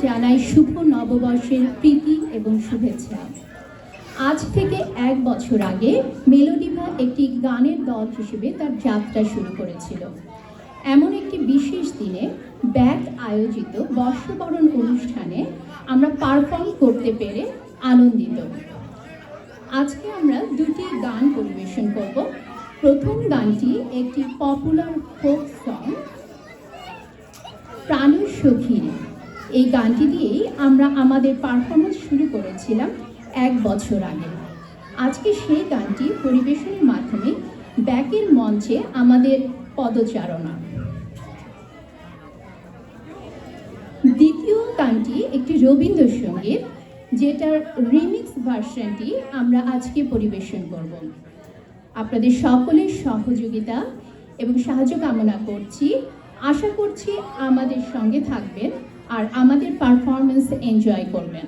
জানাই শুভ নববর্ষের প্রীতি এবং শুভেচ্ছা। আজ থেকে 1 বছর আগে মেলোডিভা একটি গানের দল হিসেবে তার যাত্রা শুরু করেছিল। এমন একটি বিশেষ দিনে ব্যাক আয়োজিত বর্ষবরণ অনুষ্ঠানে আমরা পারফর্ম করতে পেরে আনন্দিত। আজকে আমরা দুটি গান পরিবেশন করব। প্রথম গানটি একটি পপুলার ফোক সং প্রাণের সখী। এই গানটি দিয়েই আমরা আমাদের পারফরমেন্স শুরু করেছিলাম 1 বছর আগে। আজকে সেই গানটি পরিবেশনের মাধ্যমে ব্যাকের মঞ্চে আমাদের পদচারণা। দ্বিতীয় গানটি একটি রবীন্দ্রসঙ্গীত, যেটার রিমিক্স ভার্সনটি আমরা আজকে পরিবেশন করব। আপনাদের সকলের সহযোগিতা এবং সাহায্য কামনা করছি। আশা করছি আমাদের সঙ্গে থাকবেন আর আমাদের পারফরমেন্স এনজয় করবেন।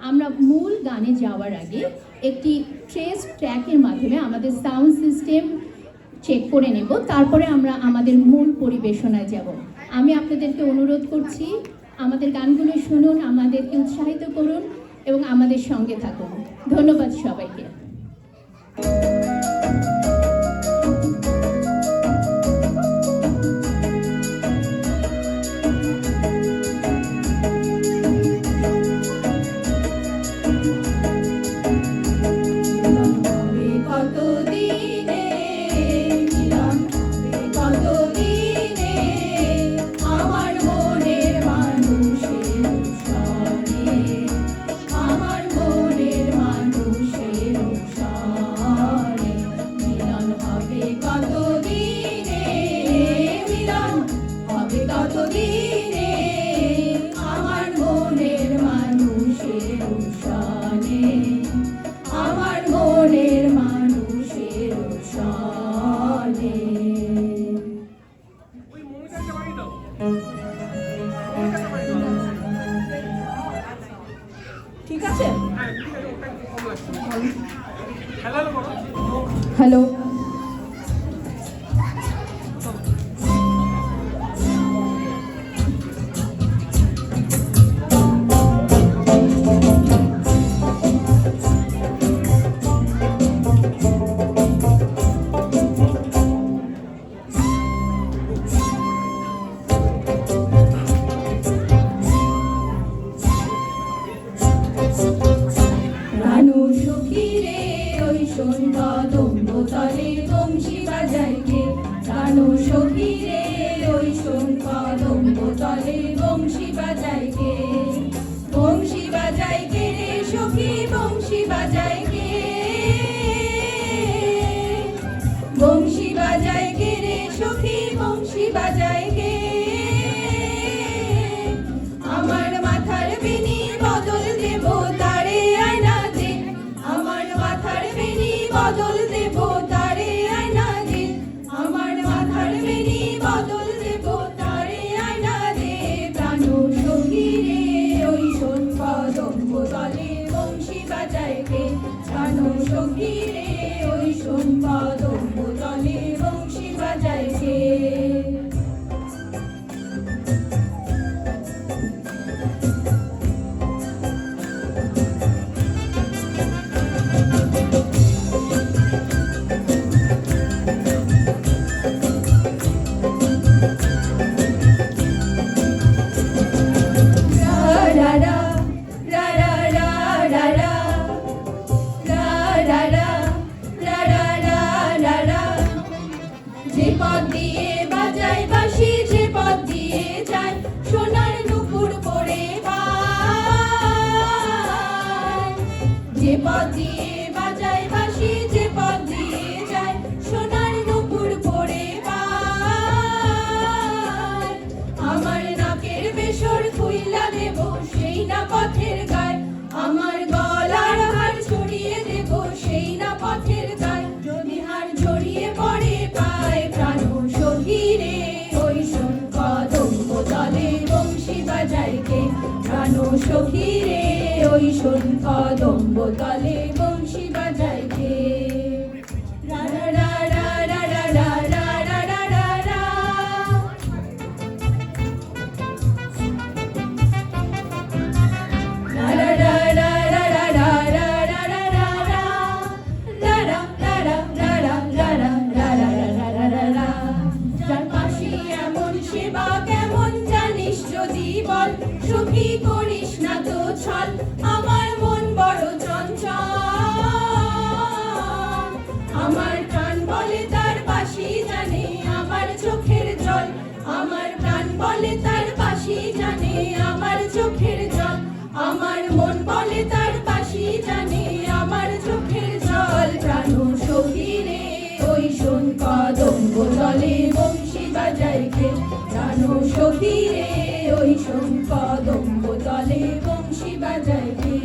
আমরা মূল গানে যাওয়ার আগে একটি ট্রেস ট্র্যাকের মাধ্যমে আমাদের সাউন্ড সিস্টেম চেক করে নেব, তারপরে আমরা আমাদের মূল পরিবেশনায় যাব। আমি আপনাদেরকে অনুরোধ করছি, আমাদের গানগুলো শুনুন, আমাদেরকে উৎসাহিত করুন এবং আমাদের সঙ্গে থাকুন। ধন্যবাদ সবাইকে। ঠিক আছে, হ্যালো। সখী রে ওই শোন কদম্ব তলে বংশী বাজায় কে। রা রা রা রা রা রা রা রা রা রা রা। পারি বল, সখী করিস না তো ছল, আমার মন বড় চঞ্চল। আমার প্রাণ বলে তার বাঁশি জানে আমার চোখের জল, আমার প্রাণ বলে তার বাঁশি জানে আমার চোখের জল, আমার মন বলে তার বাঁশি জানে আমার চোখের জল। প্রাণ সখী রে ওই শোন কদম্ব তলে বংশী বাজায় কে, প্রাণ সখী রে ওই শোন কদম্ব তলে বংশী বাজায় কে।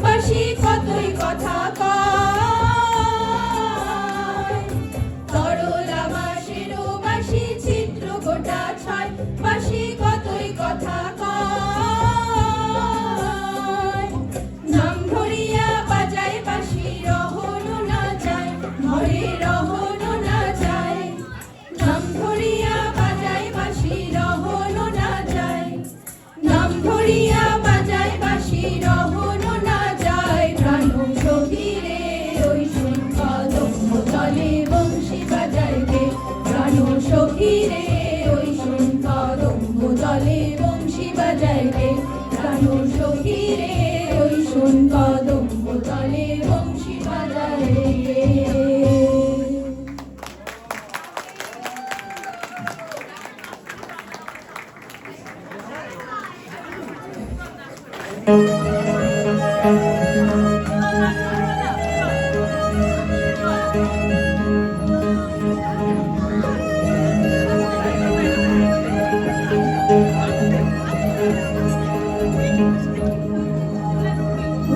বাঁশি কতই কথা কয়, তরলা বাঁশির বাঁশি ছিদ্র গোটা ছয়, বাঁশি কতই কথা কয়। নাম ধরিয়া বাজায় বাঁশি রহনো না যায়, ঘরে রহনো না যায়, নাম ধরিয়া বাজায় বাঁশি রহনো না যায়, নাম ধরিয়া বাজায় বাঁশি রহনো না যায়। প্রাণ সখী রে ওই শোন কদম্ব তলে বংশী বাজায় কে, প্রাণ সখী রে ওই শোন কদম্ব তলে বংশী বাজায় কে, প্রাণ সখী রে ওই শোন কদম্ব তলে বংশী বাজায় কে।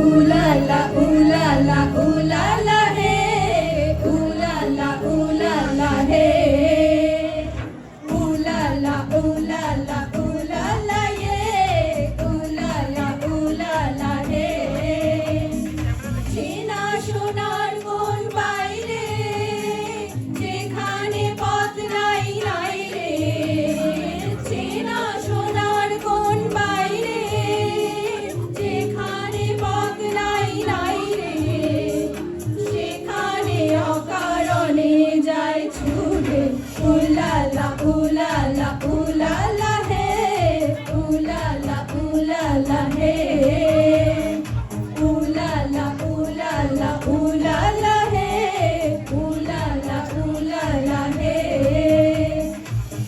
Ulala, ulala, ulala, hey, ulala, ulala, hey, ulala, ulala, ulala, yeah, ulala, ulala, hey. চেনা সোনার কোন বাইরে, যেখানে পথ নাই নাই রে, চেনা সোনার কোন বাইরে, যেখানে পথ নাই নাই রে, সেখানে অকারণে যায় ছুটে। উলালা উলালা উলালা হে, উলালা উলালা হে, ulala ulala ulala he, ulala ulala he।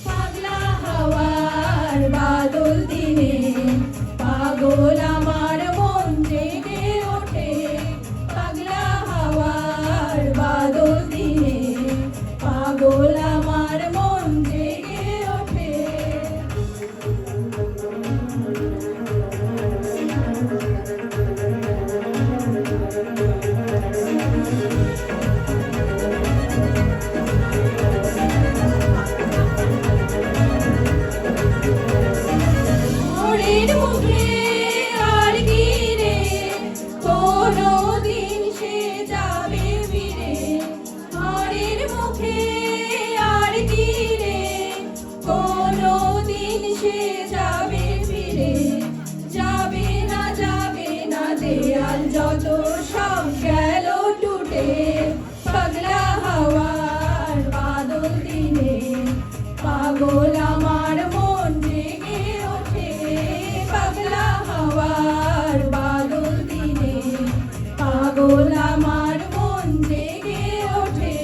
পাগলা হাওয়ার বাদল দিনে পাগল আমার মন জেগে ওঠে, পাগলা হাওয়ার বাদল দিনে পাগল আমার মন জেগে ওঠে। মোরের মুখে আর কি রে, কোনো দিন সে যাবে ফিরে, মোরের মুখে আর কি রে, কোনো দিন সে যাবে ফিরে, যাবে না দেয়াল যত সব গেল টুটে। পাগলা হাওয়ার বাদল দিনে পাগল আমার মন জেগে ওঠে, পাগলা হাওয়ার বাদল দিনে পাগল আমার মন জেগে ওঠে।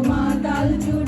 মাতাল চুল